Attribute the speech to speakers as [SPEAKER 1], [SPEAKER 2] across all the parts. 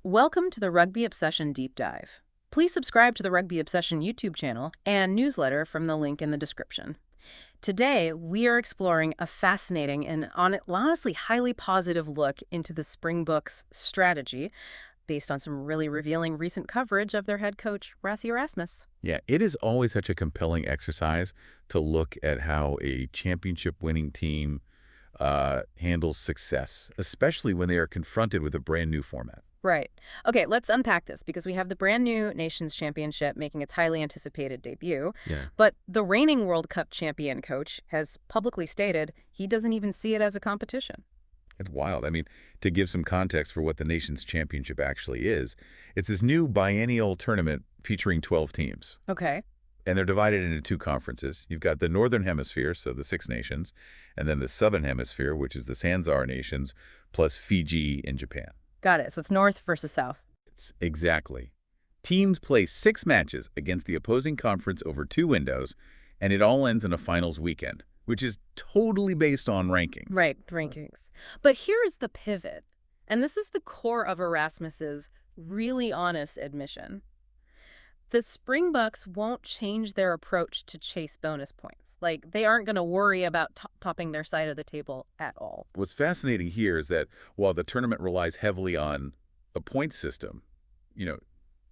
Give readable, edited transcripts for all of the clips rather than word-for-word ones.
[SPEAKER 1] Welcome to the Rugby Obsession Deep Dive. Please subscribe to the Rugby Obsession YouTube channel and newsletter from the link in the description. Today, we are exploring a fascinating and honestly highly positive look into the Springboks strategy based on some really revealing recent coverage of their head coach, Rassie Erasmus.
[SPEAKER 2] Yeah, it is always such a compelling exercise to look at how a championship-winning team handles success, especially when they are confronted with a brand new format.
[SPEAKER 1] Right. Okay, let's unpack this because we have the brand new Nations Championship making its highly anticipated debut.
[SPEAKER 2] Yeah.
[SPEAKER 1] But the reigning World Cup champion coach has publicly stated he doesn't even see it as a competition.
[SPEAKER 2] It's wild. I mean, to give some context for what the Nations Championship actually is, it's this new biennial tournament featuring 12 teams.
[SPEAKER 1] Okay.
[SPEAKER 2] And they're divided into two conferences. You've got the Northern Hemisphere, so the 6 nations, and then the Southern Hemisphere, which is the Sanzar nations, plus Fiji and Japan.
[SPEAKER 1] Got it. So it's North versus South.
[SPEAKER 2] Exactly. Teams play 6 matches against the opposing conference over 2 windows, and it all ends in a finals weekend, which is totally based on rankings.
[SPEAKER 1] Right, rankings. But here is the pivot, and this is the core of Erasmus's really honest admission. The Springboks won't change their approach to chase bonus points. Like, they aren't going to worry about topping their side of the table at all.
[SPEAKER 2] What's fascinating here is that while the tournament relies heavily on a point system,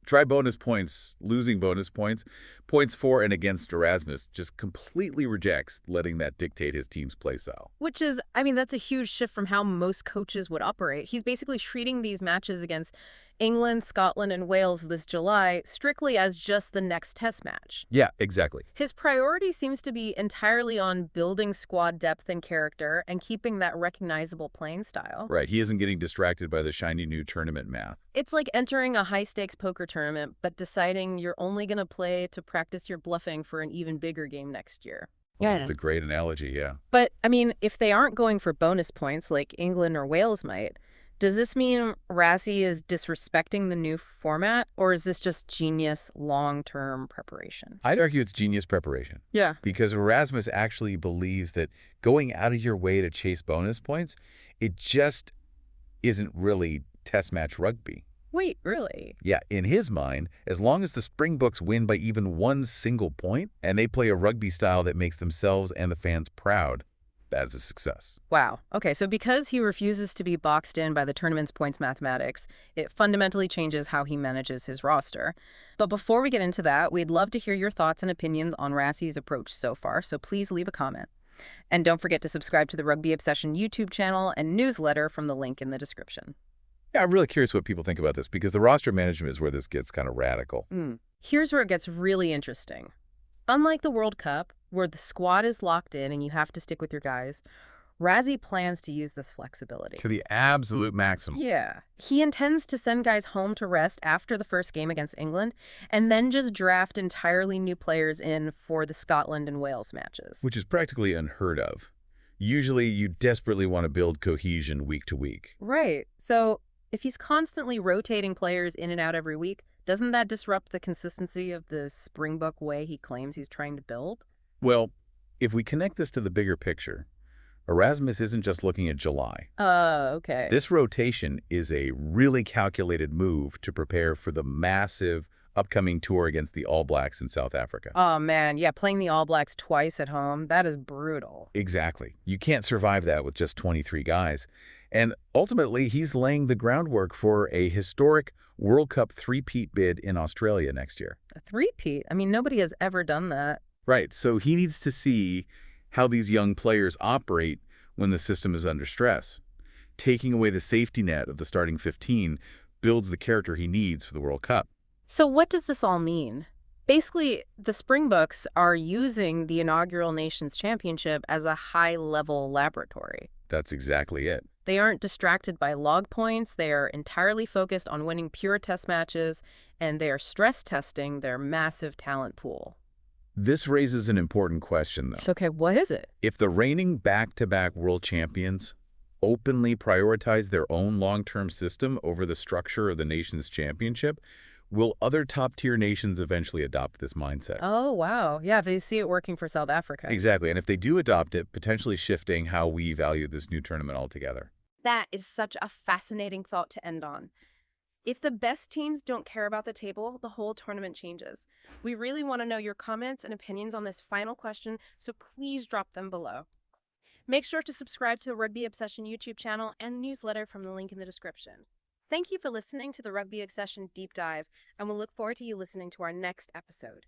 [SPEAKER 2] try bonus points, losing bonus points, points for and against Erasmus just completely rejects letting that dictate his team's play style.
[SPEAKER 1] Which is, that's a huge shift from how most coaches would operate. He's basically treating these matches against England, Scotland, and Wales this July strictly as just the next test match.
[SPEAKER 2] Yeah, exactly.
[SPEAKER 1] His priority seems to be entirely on building squad depth and character and keeping that recognizable playing style.
[SPEAKER 2] Right. He isn't getting distracted by the shiny new tournament math.
[SPEAKER 1] It's like entering a high-stakes poker tournament, but deciding you're only going to play to practice your bluffing for an even bigger game next year.
[SPEAKER 2] Yeah. That's a great analogy, yeah.
[SPEAKER 1] But, if they aren't going for bonus points like England or Wales might, does this mean Rassie is disrespecting the new format, or is this just genius long-term preparation?
[SPEAKER 2] I'd argue it's genius preparation.
[SPEAKER 1] Yeah.
[SPEAKER 2] Because Erasmus actually believes that going out of your way to chase bonus points, it just isn't really test match rugby.
[SPEAKER 1] Wait, really?
[SPEAKER 2] Yeah, in his mind, as long as the Springboks win by even one single point, and they play a rugby style that makes themselves and the fans proud, that is a success.
[SPEAKER 1] Wow. Okay, so because he refuses to be boxed in by the tournament's points mathematics, it fundamentally changes how he manages his roster. But before we get into that, we'd love to hear your thoughts and opinions on Rassie's approach so far, so please leave a comment. And don't forget to subscribe to the Rugby Obsession YouTube channel and newsletter from the link in the description.
[SPEAKER 2] Yeah, I'm really curious what people think about this, because the roster management is where this gets kind of radical.
[SPEAKER 1] Here's where it gets really interesting. Unlike the World Cup, where the squad is locked in and you have to stick with your guys, Rassie plans to use this flexibility.
[SPEAKER 2] To the absolute maximum.
[SPEAKER 1] Yeah. He intends to send guys home to rest after the first game against England and then just draft entirely new players in for the Scotland and Wales matches.
[SPEAKER 2] Which is practically unheard of. Usually, you desperately want to build cohesion week to week.
[SPEAKER 1] Right. So if he's constantly rotating players in and out every week, doesn't that disrupt the consistency of the Springbok way he claims he's trying to build?
[SPEAKER 2] Well, if we connect this to the bigger picture, Erasmus isn't just looking at July.
[SPEAKER 1] Okay.
[SPEAKER 2] This rotation is a really calculated move to prepare for the massive upcoming tour against the All Blacks in South Africa.
[SPEAKER 1] Oh, man. Yeah, playing the All Blacks twice at home, that is brutal.
[SPEAKER 2] Exactly. You can't survive that with just 23 guys. And ultimately, he's laying the groundwork for a historic World Cup three-peat bid in Australia next year.
[SPEAKER 1] A three-peat? Nobody has ever done that.
[SPEAKER 2] Right. So he needs to see how these young players operate when the system is under stress. Taking away the safety net of the starting 15 builds the character he needs for the World Cup.
[SPEAKER 1] So what does this all mean? Basically, the Springboks are using the inaugural Nations Championship as a high-level laboratory.
[SPEAKER 2] That's exactly it.
[SPEAKER 1] They aren't distracted by log points. They are entirely focused on winning pure test matches, and they are stress testing their massive talent pool.
[SPEAKER 2] This raises an important question, though.
[SPEAKER 1] So, okay, what is it?
[SPEAKER 2] If the reigning back-to-back world champions openly prioritize their own long-term system over the structure of the Nations Championship, will other top-tier nations eventually adopt this mindset?
[SPEAKER 1] Oh, wow. Yeah, they see it working for South Africa.
[SPEAKER 2] Exactly. And if they do adopt it, potentially shifting how we value this new tournament altogether.
[SPEAKER 1] That is such a fascinating thought to end on. If the best teams don't care about the table, the whole tournament changes. We really want to know your comments and opinions on this final question, so please drop them below. Make sure to subscribe to the Rugby Obsession YouTube channel and newsletter from the link in the description. Thank you for listening to the Rugby Obsession Deep Dive, and we'll look forward to you listening to our next episode.